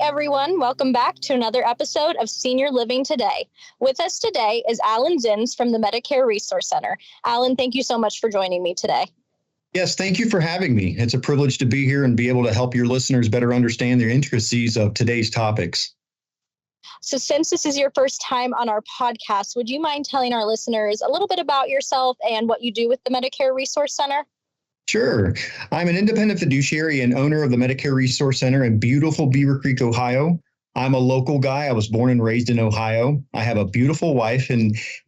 everyone. Welcome back to another episode of Senior Living Today. With us today is Alan Zins from the Medicare Resource Center. Alan, thank you so much for joining me today. Yes, thank you for having me. It's a privilege to be here and be able to help your listeners better understand the intricacies of today's topics. So since this is your first time on our podcast, would you mind telling our listeners a little bit about yourself and what you do with the Medicare Resource Center? Sure. I'm an independent fiduciary and owner of the Medicare Resource Center in beautiful Beaver Creek, Ohio. I'm a local guy. I was born and raised in Ohio. I have a beautiful wife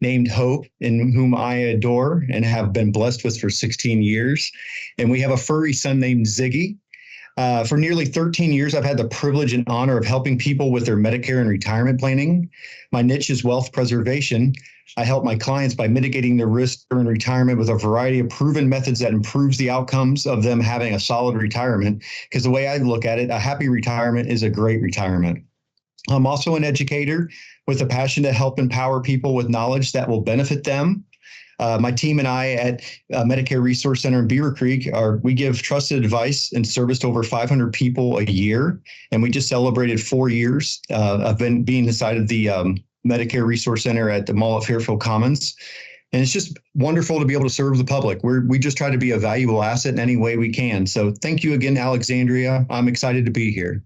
named Hope, in whom I adore and have been blessed with for 16 years. And we have a furry son named Ziggy. For nearly 13 years, I've had the privilege and honor of helping people with their Medicare and retirement planning. My niche is wealth preservation. I help my clients by mitigating their risk during retirement with a variety of proven methods that improves the outcomes of them having a solid retirement. Because the way I look at it, a happy retirement is a great retirement. I'm also an educator with a passion to help empower people with knowledge that will benefit them. My team and I at Medicare Resource Center in Beaver Creek, we give trusted advice and service to over 500 people a year. And we just celebrated 4 years of being inside of the Medicare Resource Center at the Mall at Fairfield Commons. And it's just wonderful to be able to serve the public. We just try to be a valuable asset in any way we can. So thank you again, Alexandria. I'm excited to be here.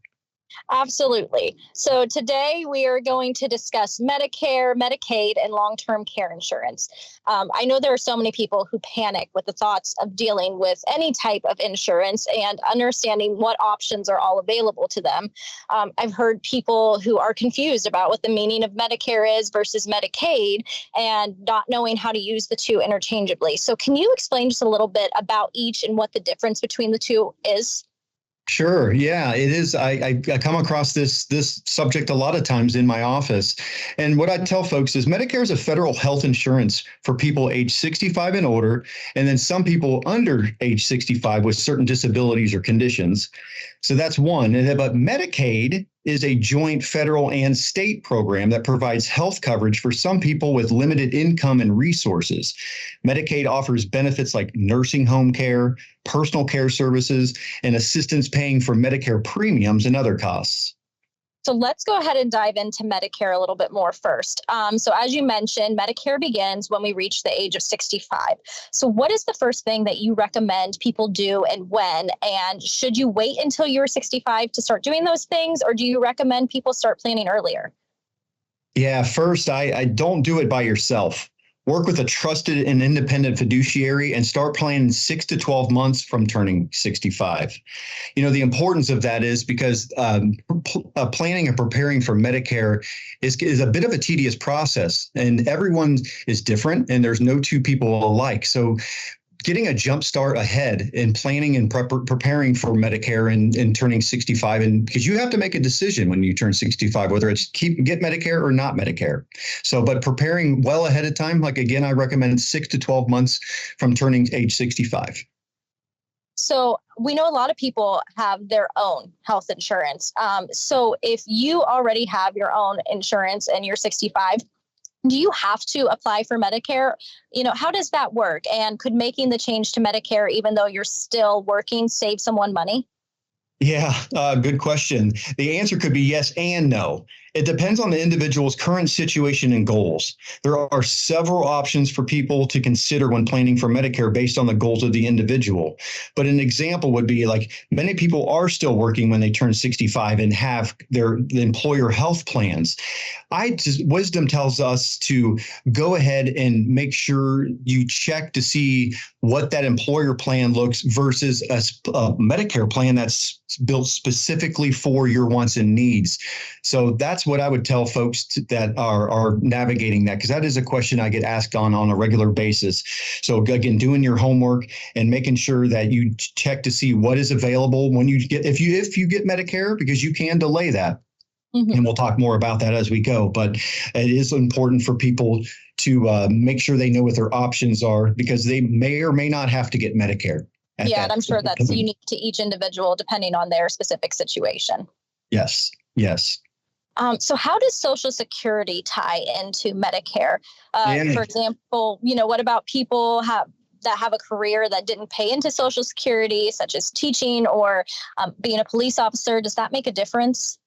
Absolutely. So today we are going to discuss Medicare, Medicaid, and long-term care insurance. I know there are so many people who panic with the thoughts of dealing with any type of insurance and understanding what options are all available to them. I've heard people who are confused about what the meaning of Medicare is versus Medicaid and not knowing how to use the two interchangeably. So can you explain just a little bit about each and what the difference between the two is? Sure. Yeah, it is. I come across this subject a lot of times in my office. And what I tell folks is Medicare is a federal health insurance for people age 65 and older, and then some people under age 65 with certain disabilities or conditions. So that's one. But Medicaid is a joint federal and state program that provides health coverage for some people with limited income and resources. Medicaid offers benefits like nursing home care, personal care services, and assistance paying for Medicare premiums and other costs. So let's go ahead and dive into Medicare a little bit more first. So as you mentioned, Medicare begins when we reach the age of 65. So what is the first thing that you recommend people do and when? And should you wait until you're 65 to start doing those things, or do you recommend people start planning earlier? Yeah, first, I don't do it by yourself. Work with a trusted and independent fiduciary and start planning 6 to 12 months from turning 65. You know, the importance of that is because planning and preparing for Medicare is a bit of a tedious process, and everyone is different and there's no two people alike. So getting a jump start ahead in planning and preparing for Medicare and turning 65, and because you have to make a decision when you turn 65, whether it's get Medicare or not Medicare. So, but preparing well ahead of time, like again, I recommend 6 to 12 months from turning age 65. So we know a lot of people have their own health insurance. So if you already have your own insurance and you're 65, do you have to apply for Medicare? You know, how does that work? And could making the change to Medicare, even though you're still working, save someone money? Yeah, good question. The answer could be yes and no. It depends on the individual's current situation and goals. There are several options for people to consider when planning for Medicare based on the goals of the individual. But an example would be like many people are still working when they turn 65 and have the employer health plans. Wisdom tells us to go ahead and make sure you check to see what that employer plan looks versus a Medicare plan that's built specifically for your wants and needs. So that's what I would tell folks that are navigating that, because that is a question I get asked on a regular basis. So again, doing your homework and making sure that you check to see what is available when you get, if you get Medicare, because you can delay that. Mm-hmm. And we'll talk more about that as we go. But it is important for people to make sure they know what their options are, because they may or may not have to get Medicare. Yeah, and I'm sure that's unique to each individual depending on their specific situation. Yes. So how does Social Security tie into Medicare? For example, what about people that have a career that didn't pay into Social Security, such as teaching or being a police officer? Does that make a difference?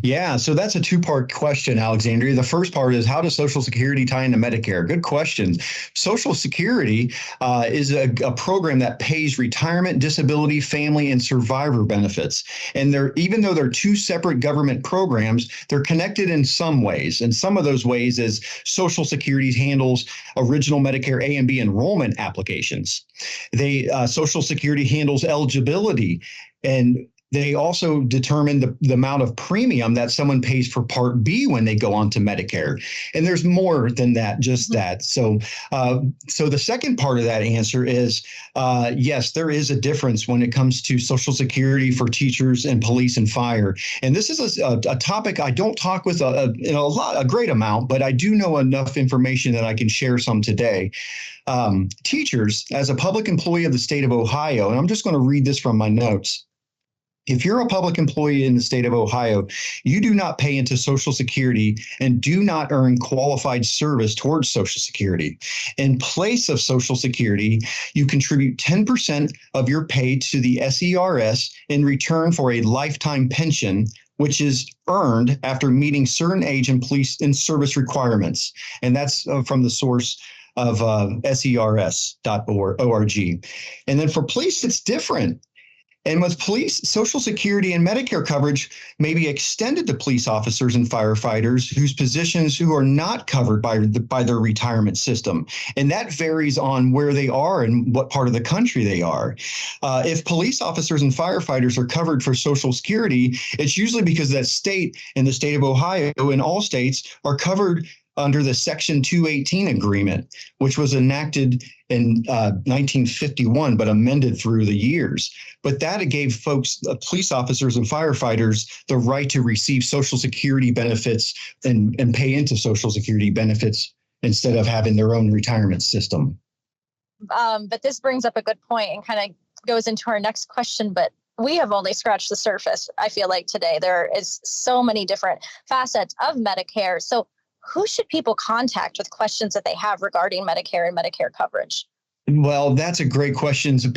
Yeah, so that's a two-part question, Alexandria. The first part is, how does Social Security tie into Medicare? Good questions. Social Security is a program that pays retirement, disability, family, and survivor benefits. And they're, even though they're two separate government programs, they're connected in some ways. And some of those ways is Social Security handles original Medicare A and B enrollment applications. Social Security handles eligibility, and they also determine the amount of premium that someone pays for Part B when they go on to Medicare. And there's more than that, just that. So the second part of that answer is, yes, there is a difference when it comes to Social Security for teachers and police and fire. And this is a topic I don't talk with a great amount, but I do know enough information that I can share some today. Teachers, as a public employee of the state of Ohio, and I'm just going to read this from my notes. If you're a public employee in the state of Ohio, you do not pay into Social Security and do not earn qualified service towards Social Security. In place of Social Security, you contribute 10% of your pay to the SERS in return for a lifetime pension, which is earned after meeting certain age and police and service requirements. And that's from the source of SERS.org. And then for police, it's different. And with police, Social Security and Medicare coverage may be extended to police officers and firefighters whose positions who are not covered by their retirement system. And that varies on where they are and what part of the country they are. If police officers and firefighters are covered for Social Security, it's usually because that state and the state of Ohio and all states are covered under the Section 218 agreement, which was enacted in 1951, but amended through the years. But that gave folks, police officers and firefighters, the right to receive Social Security benefits and pay into Social Security benefits instead of having their own retirement system. But this brings up a good point and kind of goes into our next question, but we have only scratched the surface, I feel like, today. There is so many different facets of Medicare. So who should people contact with questions that they have regarding Medicare and Medicare coverage? Well, that's a great question. So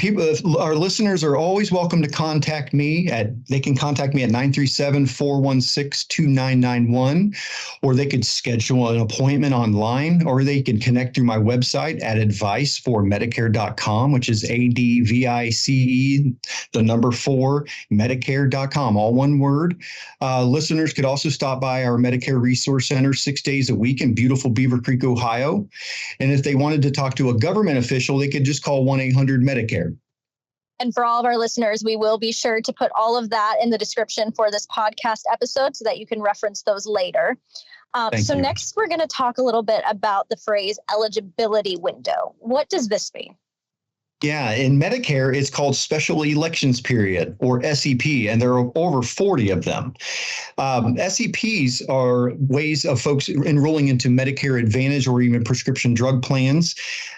our listeners are always welcome to contact me they can contact me at 937-416-2991, or they could schedule an appointment online, or they can connect through my website at adviceformedicare.com, which is ADVICE, the number 4, Medicare.com, all one word. Listeners could also stop by our Medicare Resource Center 6 days a week in beautiful Beaver Creek, Ohio. And if they wanted to talk to a government official, they could just call 1-800-Medicare. And for all of our listeners, we will be sure to put all of that in the description for this podcast episode so that you can reference those later. So next, we're going to talk a little bit about the phrase eligibility window. What does this mean? Yeah, in Medicare, it's called Special Elections Period, or SEP, and there are over 40 of them. SEPs are ways of folks enrolling into Medicare Advantage or even prescription drug plans,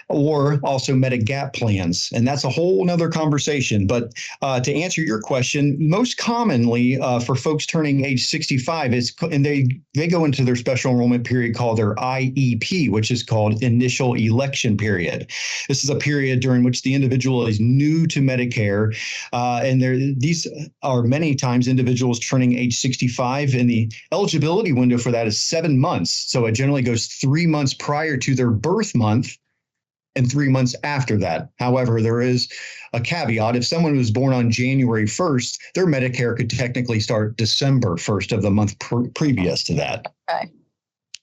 or also Medigap plans. And that's a whole nother conversation. But to answer your question, most commonly for folks turning age 65, they go into their special enrollment period called their IEP, which is called Initial Election Period. This is a period during which the individual is new to Medicare, and these are many times individuals turning age 65, and the eligibility window for that is 7 months. So it generally goes 3 months prior to their birth month and 3 months after that. However, there is a caveat. If someone was born on January 1st, their Medicare could technically start December 1st of the month previous to that. Okay.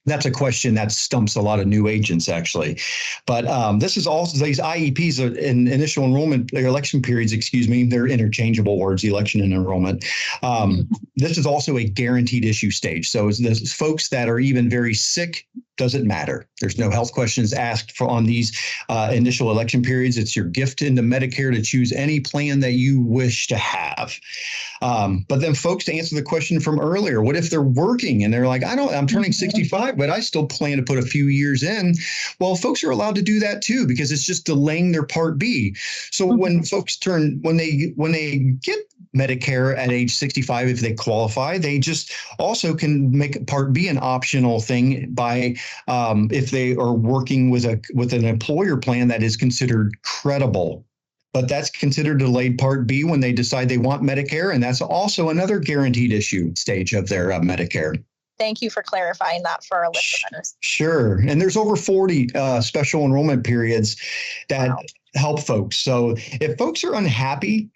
That's a question that stumps a lot of new agents, actually. But this is also, these IEPs are in initial enrollment, election periods, they're interchangeable words, election and enrollment. This is also a guaranteed issue stage. So it's folks that are even very sick, doesn't matter. There's no health questions asked for on these initial election periods. It's your gift into Medicare to choose any plan that you wish to have. But then folks, to answer the question from earlier, what if they're working and they're like, I'm turning 65, but I still plan to put a few years in. Well, folks are allowed to do that too, because it's just delaying their Part B. So when folks when they get Medicare at age 65, if they qualify, they just also can make Part B an optional thing by if they are working with an employer plan that is considered credible. but that's considered delayed Part B when they decide they want Medicare. And that's also another guaranteed issue stage of their Medicare. Thank you for clarifying that for our listeners. Sure. And there's over 40 special enrollment periods that help folks. So if folks are unhappy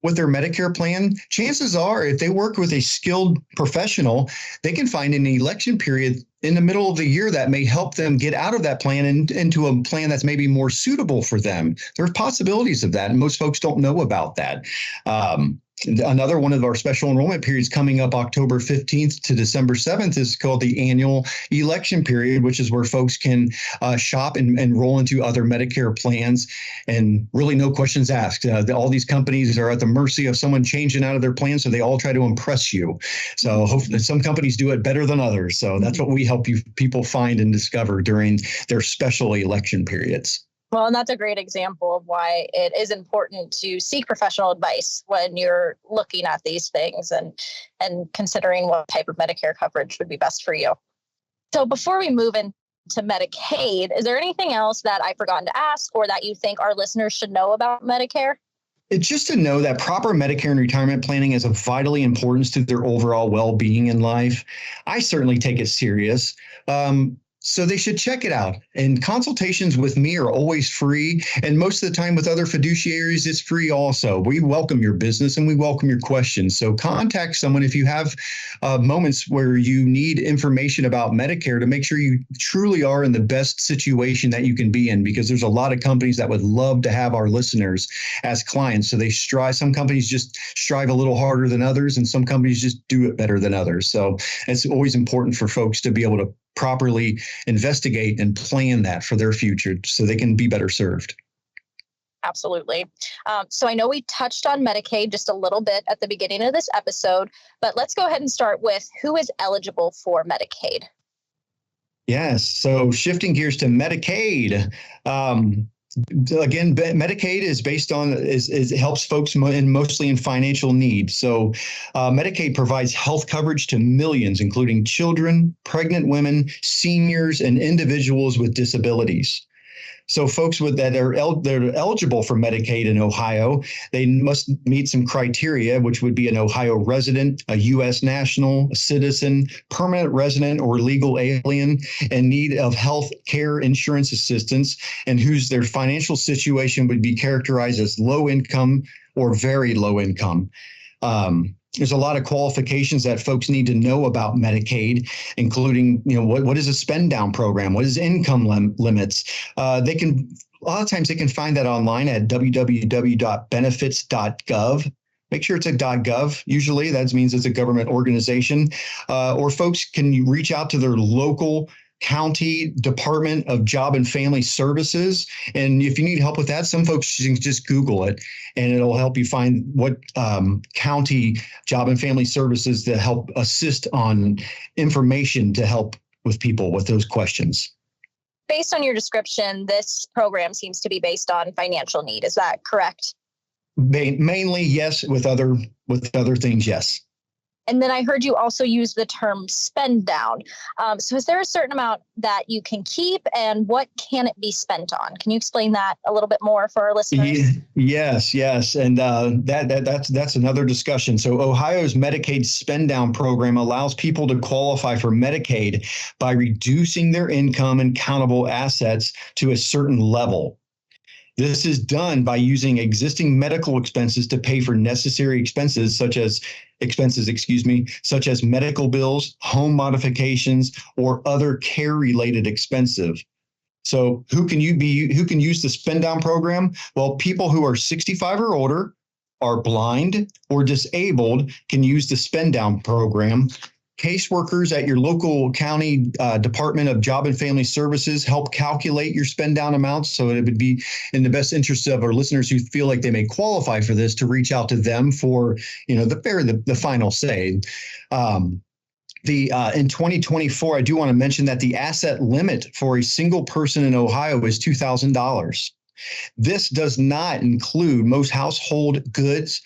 with their Medicare plan, chances are if they work with a skilled professional, they can find an election period in the middle of the year that may help them get out of that plan and into a plan that's maybe more suitable for them. There's possibilities of that, and most folks don't know about that. Another one of our special enrollment periods coming up October 15th to December 7th is called the annual election period, which is where folks can shop and enroll into other Medicare plans and really no questions asked. All these companies are at the mercy of someone changing out of their plan, so they all try to impress you. So hopefully some companies do it better than others. So that's what we help people find and discover during their special election periods. Well, and that's a great example of why it is important to seek professional advice when you're looking at these things and considering what type of Medicare coverage would be best for you. So before we move into Medicaid, is there anything else that I've forgotten to ask or that you think our listeners should know about Medicare? It's just to know that proper Medicare and retirement planning is of vitally importance to their overall well-being in life. I certainly take it serious. So they should check it out. And consultations with me are always free. And most of the time with other fiduciaries, it's free also. We welcome your business and we welcome your questions. So contact someone if you have moments where you need information about Medicare to make sure you truly are in the best situation that you can be in, because there's a lot of companies that would love to have our listeners as clients. So they strive, some companies just strive a little harder than others, and some companies just do it better than others. So it's always important for folks to be able to properly investigate and plan that for their future so they can be better served. Absolutely. So I know we touched on Medicaid just a little bit at the beginning of this episode, but let's go ahead and start with who is eligible for Medicaid. Yes. So shifting gears to Medicaid. Again, Medicaid is based on it helps folks mostly in financial need. So Medicaid provides health coverage to millions, including children, pregnant women, seniors, and individuals with disabilities. So folks that are eligible for Medicaid in Ohio, they must meet some criteria, which would be an Ohio resident, a U.S. national, a citizen, permanent resident, or legal alien in need of health care insurance assistance, and their financial situation would be characterized as low income or very low income. There's a lot of qualifications that folks need to know about Medicaid, including, what is a spend down program? What is income limits? A lot of times they can find that online at www.benefits.gov. Make sure it's a .gov. Usually that means it's a government organization, or folks can reach out to their local county Department of Job and Family Services. And if you need help with that, some folks can just Google it and it'll help you find what county Job and Family Services to help assist on information to help with people with those questions. Based on your description, this program seems to be based on financial need. Is that correct? Mainly, yes. With other things, yes. And then I heard you also use the term spend down. So is there a certain amount that you can keep, and what can it be spent on? Can you explain that a little bit more for our listeners? Yes. And that's another discussion. So Ohio's Medicaid spend down program allows people to qualify for Medicaid by reducing their income and countable assets to a certain level. This is done by using existing medical expenses to pay for necessary expenses, such as medical bills, home modifications, or other care-related expenses. So who can use the spend down program? Well, people who are 65 or older, are blind or disabled can use the spend down program. Caseworkers at your local county Department of Job and Family Services help calculate your spend down amounts. So it would be in the best interest of our listeners who feel like they may qualify for this to reach out to them for, the final say. In 2024, I do want to mention that the asset limit for a single person in Ohio is $2,000. This does not include most household goods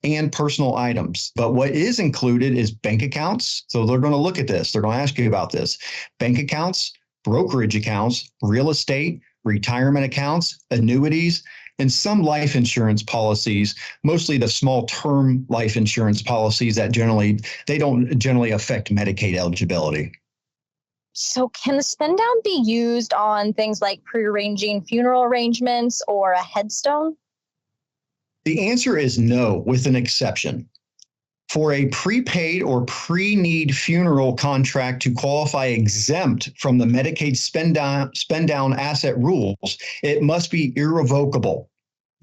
and personal items. But what is included is bank accounts. So they're going to look at this. They're going to ask you about this. Bank accounts, brokerage accounts, real estate, retirement accounts, annuities, and some life insurance policies, mostly the small term life insurance policies that they don't generally affect Medicaid eligibility. So can the spend down be used on things like prearranging funeral arrangements or a headstone? The answer is no, with an exception. For a prepaid or pre-need funeral contract to qualify exempt from the Medicaid spend down asset rules, it must be irrevocable.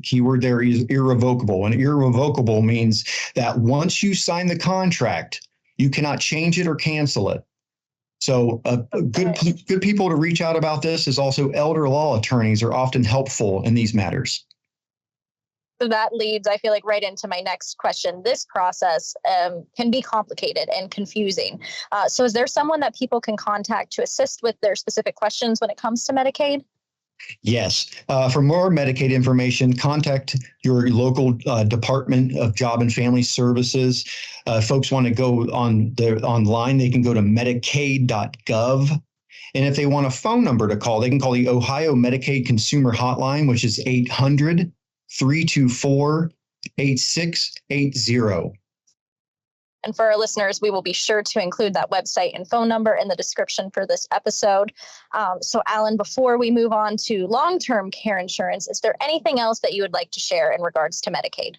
Keyword there is irrevocable. And irrevocable means that once you sign the contract, you cannot change it or cancel it. So good people to reach out about this is also elder law attorneys are often helpful in these matters. So that leads, I feel like, right into my next question. This process can be complicated and confusing. So is there someone that people can contact to assist with their specific questions when it comes to Medicaid? Yes. For more Medicaid information, contact your local Department of Job and Family Services. Folks want to go online, they can go to Medicaid.gov. And if they want a phone number to call, they can call the Ohio Medicaid Consumer Hotline, which is 800-324-8680. And for our listeners, we will be sure to include that website and phone number in the description for this episode. So Alan, before we move on to long-term care insurance, is there anything else that you would like to share in regards to Medicaid?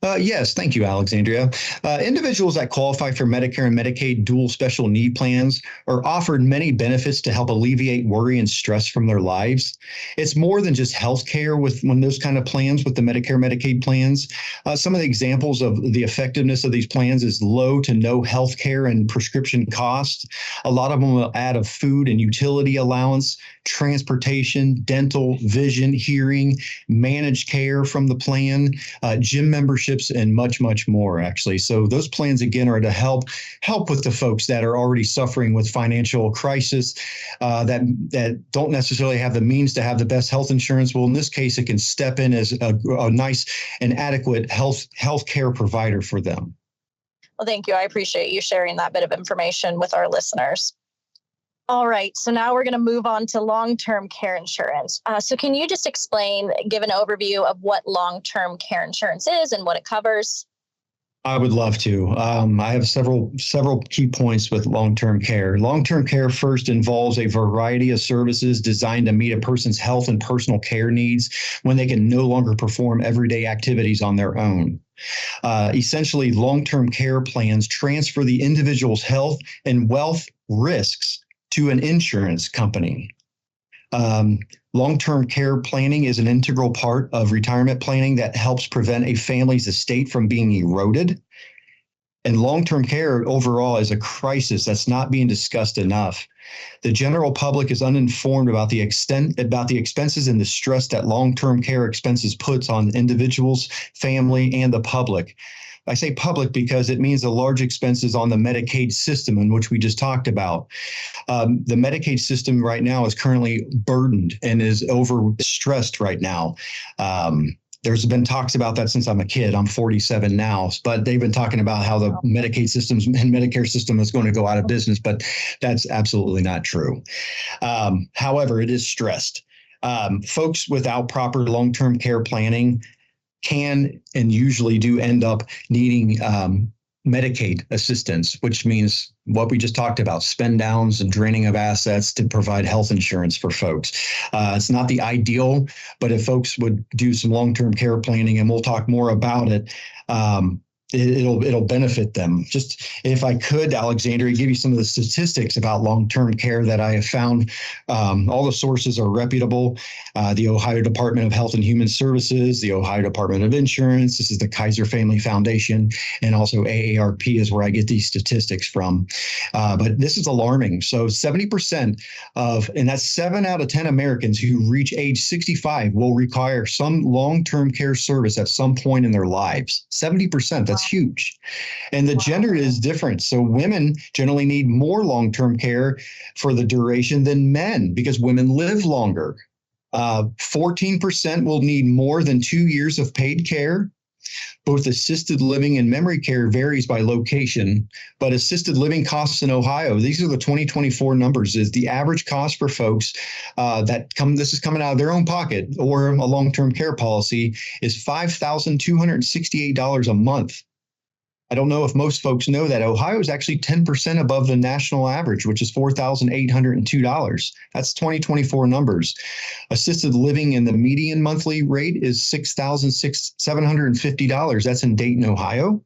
Yes, thank you, Alexandria. Individuals that qualify for Medicare and Medicaid dual special need plans are offered many benefits to help alleviate worry and stress from their lives. It's more than just health care when those kind of plans with the Medicare Medicaid plans. Some of the examples of the effectiveness of these plans is low to no health care and prescription costs. A lot of them will add a food and utility allowance, transportation, dental, vision, hearing, managed care from the plan, gym memberships, and much, much more, actually. So those plans, again, are to help with the folks that are already suffering with financial crisis, that don't necessarily have the means to have the best health insurance. Well, in this case, it can step in as a nice and adequate health care provider for them. Well, thank you. I appreciate you sharing that bit of information with our listeners. All right, so now we're going to move on to long-term care insurance. So can you just give an overview of what long-term care insurance is and what it covers? I would love to. I have several key points with long-term care. Long-term care first involves a variety of services designed to meet a person's health and personal care needs when they can no longer perform everyday activities on their own. Essentially, long-term care plans transfer the individual's health and wealth risks to an insurance company. Long-term care planning is an integral part of retirement planning that helps prevent a family's estate from being eroded. And long-term care overall is a crisis that's not being discussed enough. The general public is uninformed about the expenses and the stress that long-term care expenses puts on individuals, family, and the public. I say public because it means the large expenses on the Medicaid system, in which we just talked about. The Medicaid system right now is currently burdened and is overstressed right now. There's been talks about that since I'm a kid. I'm 47 now, but they've been talking about how the Medicaid systems and Medicare system is going to go out of business, but that's absolutely not true. However, it is stressed. Folks without proper long-term care planning can and usually do end up needing Medicaid assistance, which means what we just talked about, spend downs and draining of assets to provide health insurance for folks. It's not the ideal, but if folks would do some long-term care planning, and we'll talk more about it, it'll benefit them. Just if I could, Alexandria, give you some of the statistics about long-term care that I have found. All the sources are reputable. The Ohio Department of Health and Human Services, the Ohio Department of Insurance, this is the Kaiser Family Foundation, and also AARP is where I get these statistics from. But this is alarming. So 70% and that's 7 out of 10 Americans who reach age 65 will require some long-term care service at some point in their lives. 70%, that's huge. And the gender is different. So women generally need more long-term care for the duration than men because women live longer. 14% will need more than 2 years of paid care. Both assisted living and memory care varies by location, but assisted living costs in Ohio, these are the 2024 numbers, is the average cost for folks this is coming out of their own pocket or a long-term care policy, is $5,268 a month. I don't know if most folks know that Ohio is actually 10% above the national average, which is $4,802. That's 2024 numbers. Assisted living in the median monthly rate is $6,750. That's in Dayton, Ohio.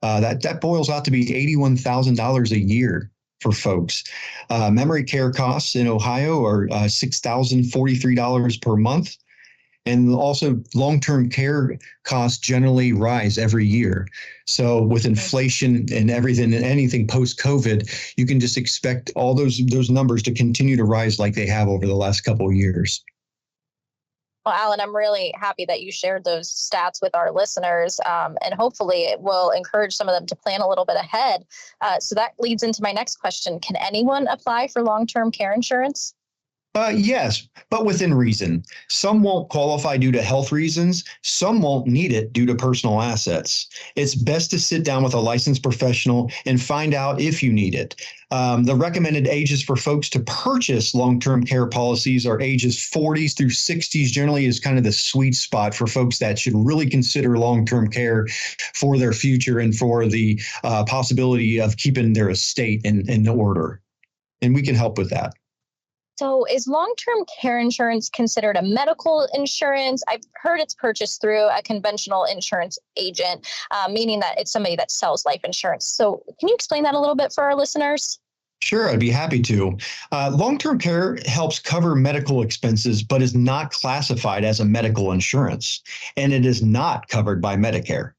That boils out to be $81,000 a year for folks. Memory care costs in Ohio are $6,043 per month. And also long-term care costs generally rise every year. So with inflation and everything and anything post-COVID, you can just expect all those numbers to continue to rise like they have over the last couple of years. Well, Alan, I'm really happy that you shared those stats with our listeners, and hopefully it will encourage some of them to plan a little bit ahead. So that leads into my next question. Can anyone apply for long-term care insurance? Yes, but within reason. Some won't qualify due to health reasons. Some won't need it due to personal assets. It's best to sit down with a licensed professional and find out if you need it. The recommended ages for folks to purchase long-term care policies are ages 40s through 60s, generally is kind of the sweet spot for folks that should really consider long-term care for their future and for the possibility of keeping their estate in order. And we can help with that. So is long-term care insurance considered a medical insurance? I've heard it's purchased through a conventional insurance agent, meaning that it's somebody that sells life insurance. So can you explain that a little bit for our listeners? Sure, I'd be happy to. Long-term care helps cover medical expenses, but is not classified as a medical insurance, and it is not covered by Medicare.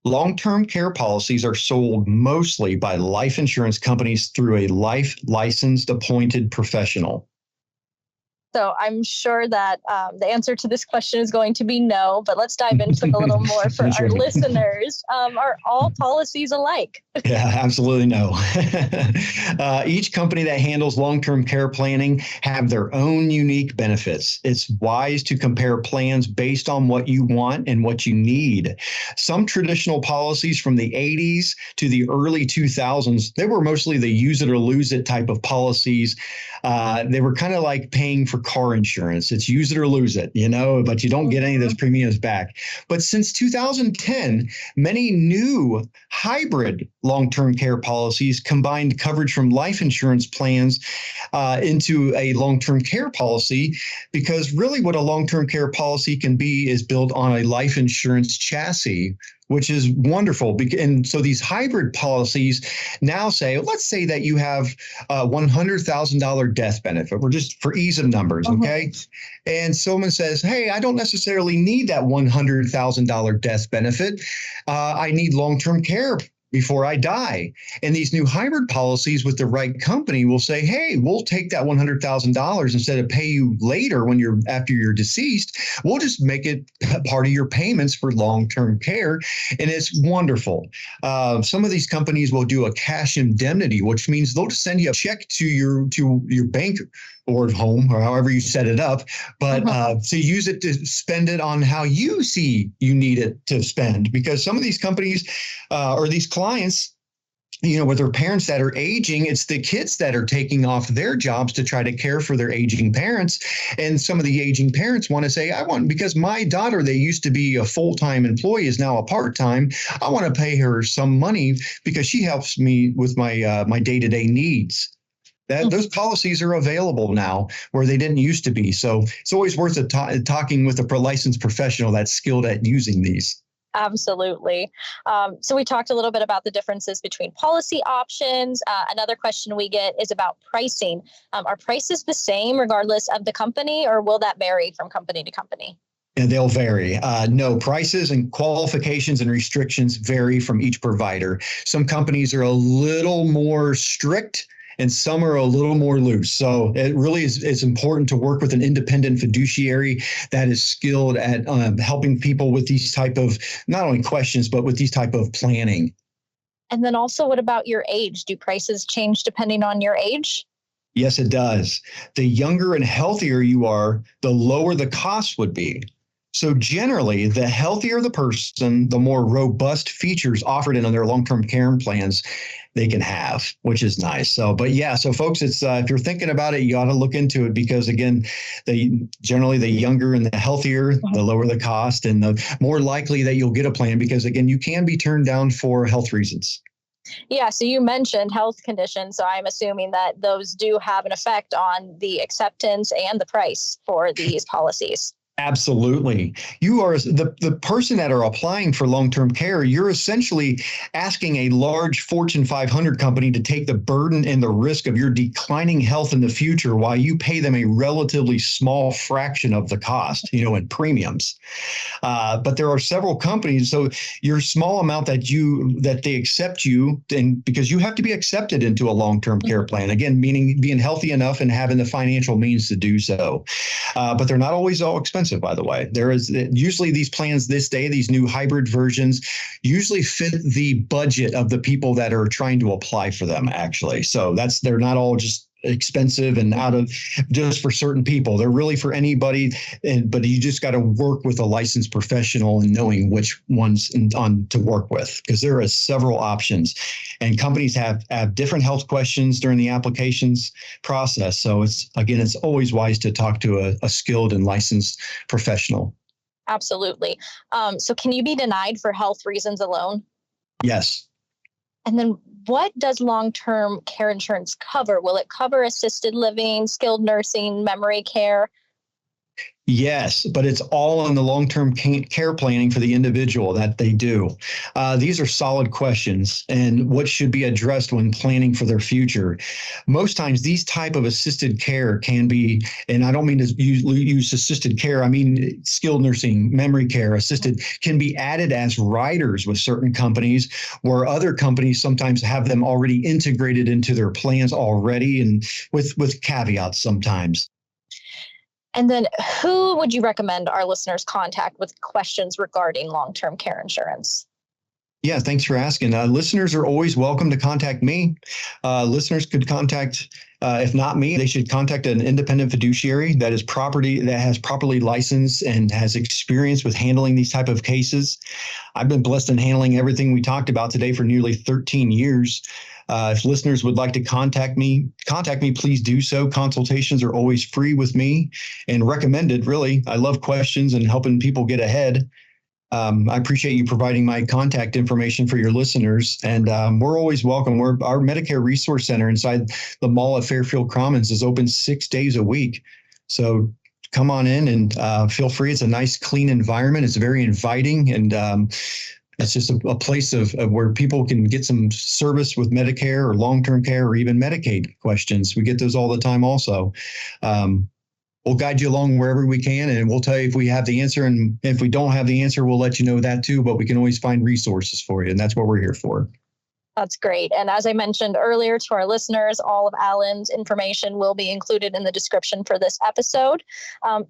Long-term care policies are sold mostly by life insurance companies through a life licensed appointed professional. So I'm sure that the answer to this question is going to be no, but let's dive into it a little more for our listeners. Are all policies alike? Yeah, absolutely no. Each company that handles long-term care planning have their own unique benefits. It's wise to compare plans based on what you want and what you need. Some traditional policies from the 80s to the early 2000s, they were mostly the use it or lose it type of policies. They were kind of like paying for car insurance. It's use it or lose it, but you don't get any of those premiums back. But since 2010, many new hybrid long-term care policies combined coverage from life insurance plans into a long-term care policy, because really what a long-term care policy can be is built on a life insurance chassis, which is wonderful. And so these hybrid policies now say, let's say that you have a $100,000 death benefit. We're just for ease of numbers, okay? And someone says, hey, I don't necessarily need that $100,000 death benefit. I need long-term care before I die. And these new hybrid policies with the right company will say, hey, we'll take that $100,000 instead of pay you later after you're deceased. We'll just make it part of your payments for long-term care. And it's wonderful. Some of these companies will do a cash indemnity, which means they'll just send you a check to your bank or home, or however you set it up, but to use it to spend it on how you see you need it to spend. Because some of these companies or these clients, with their parents that are aging, it's the kids that are taking off their jobs to try to care for their aging parents. And some of the aging parents want to say, because my daughter, they used to be a full-time employee, is now a part-time. I want to pay her some money because she helps me with my my day-to-day needs. Those policies are available now where they didn't used to be. So it's always worth talking with a licensed professional that's skilled at using these. Absolutely. So we talked a little bit about the differences between policy options. Another question we get is about pricing. Are prices the same regardless of the company, or will that vary from company to company? And they'll vary. No, prices and qualifications and restrictions vary from each provider. Some companies are a little more strict and some are a little more loose. So it really is important to work with an independent fiduciary that is skilled at helping people with these type of, not only questions, but with these type of planning. And then also, what about your age? Do prices change depending on your age? Yes, it does. The younger and healthier you are, the lower the cost would be. So generally, the healthier the person, the more robust features offered in their long-term care plans they can have, which is nice. So, but yeah, so folks, it's if you're thinking about it, you ought to look into it because again, generally the younger and the healthier, the lower the cost and the more likely that you'll get a plan because again, you can be turned down for health reasons. Yeah, so you mentioned health conditions, so I'm assuming that those do have an effect on the acceptance and the price for these policies. Absolutely. You are the person that are applying for long-term care. You're essentially asking a large Fortune 500 company to take the burden and the risk of your declining health in the future while you pay them a relatively small fraction of the cost, in premiums. But there are several companies. So your small amount that they accept you, and because you have to be accepted into a long-term care plan, again, meaning being healthy enough and having the financial means to do so. But they're not always all expensive. By the way, there is usually these plans this day, these new hybrid versions usually fit the budget of the people that are trying to apply for them, actually. So they're not all just expensive and out of just for certain people. They're really for anybody, but you just got to work with a licensed professional and knowing which ones to work with because there are several options and companies have different health questions during the applications process. So it's always wise to talk to a skilled and licensed professional. Absolutely. So can you be denied for health reasons alone? Yes. And then what does long-term care insurance cover? Will it cover assisted living, skilled nursing, memory care? Yes, but it's all in the long-term care planning for the individual that they do. These are solid questions and what should be addressed when planning for their future. Most times these type of assisted care can be, and I don't mean to use assisted care, I mean skilled nursing, memory care, assisted, can be added as riders with certain companies where other companies sometimes have them already integrated into their plans already and with caveats sometimes. And then who would you recommend our listeners contact with questions regarding long-term care insurance? Yeah, thanks for asking. Listeners are always welcome to contact me. Listeners could contact, if not me, they should contact an independent fiduciary that has properly licensed and has experience with handling these type of cases. I've been blessed in handling everything we talked about today for nearly 13 years. If listeners would like to contact me, please do so. Consultations are always free with me and recommended, really. I love questions and helping people get ahead. I appreciate you providing my contact information for your listeners, and we're always welcome. Our Medicare Resource Center inside the mall at Fairfield Commons is open 6 days a week. So come on in and feel free. It's a nice, clean environment. It's very inviting, and it's just a place of where people can get some service with Medicare or long-term care or even Medicaid questions. We get those all the time also. We'll guide you along wherever we can, and we'll tell you if we have the answer. And if we don't have the answer, we'll let you know that too, but we can always find resources for you. And that's what we're here for. That's great. And as I mentioned earlier to our listeners, all of Alan's information will be included in the description for this episode.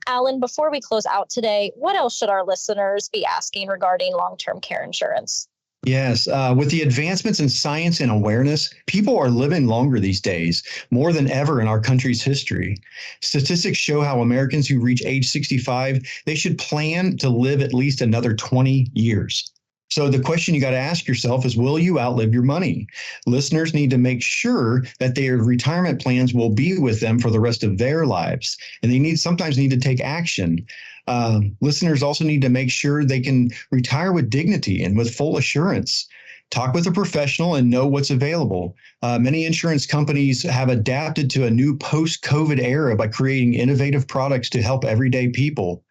Alan, before we close out today, what else should our listeners be asking regarding long-term care insurance? Yes, with the advancements in science and awareness, people are living longer these days, more than ever in our country's history. Statistics show how Americans who reach age 65, they should plan to live at least another 20 years. So the question you got to ask yourself is, will you outlive your money? Listeners need to make sure that their retirement plans will be with them for the rest of their lives. And they sometimes need to take action. Listeners also need to make sure they can retire with dignity and with full assurance. Talk with a professional and know what's available. Many insurance companies have adapted to a new post-COVID era by creating innovative products to help everyday people.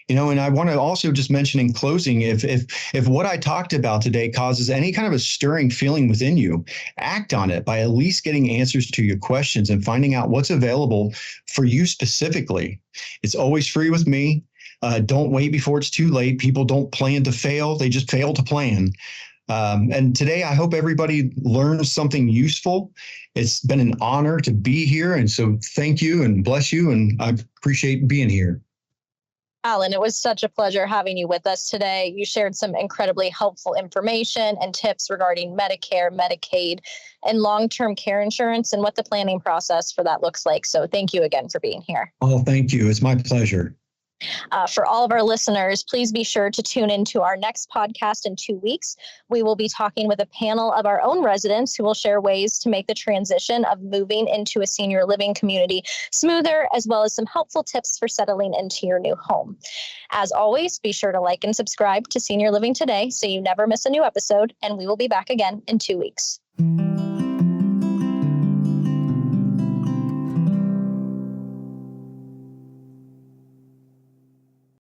And I want to also just mention in closing, if what I talked about today causes any kind of a stirring feeling within you, act on it by at least getting answers to your questions and finding out what's available for you specifically. It's always free with me. Don't wait before it's too late. People don't plan to fail. They just fail to plan. And today, I hope everybody learns something useful. It's been an honor to be here. And so thank you and bless you. And I appreciate being here. Alan, it was such a pleasure having you with us today. You shared some incredibly helpful information and tips regarding Medicare, Medicaid, and long-term care insurance and what the planning process for that looks like. So thank you again for being here. Oh, thank you. It's my pleasure. For all of our listeners, please be sure to tune into our next podcast in 2 weeks. We will be talking with a panel of our own residents who will share ways to make the transition of moving into a senior living community smoother, as well as some helpful tips for settling into your new home. As always, be sure to like and subscribe to Senior Living Today so you never miss a new episode, and we will be back again in 2 weeks.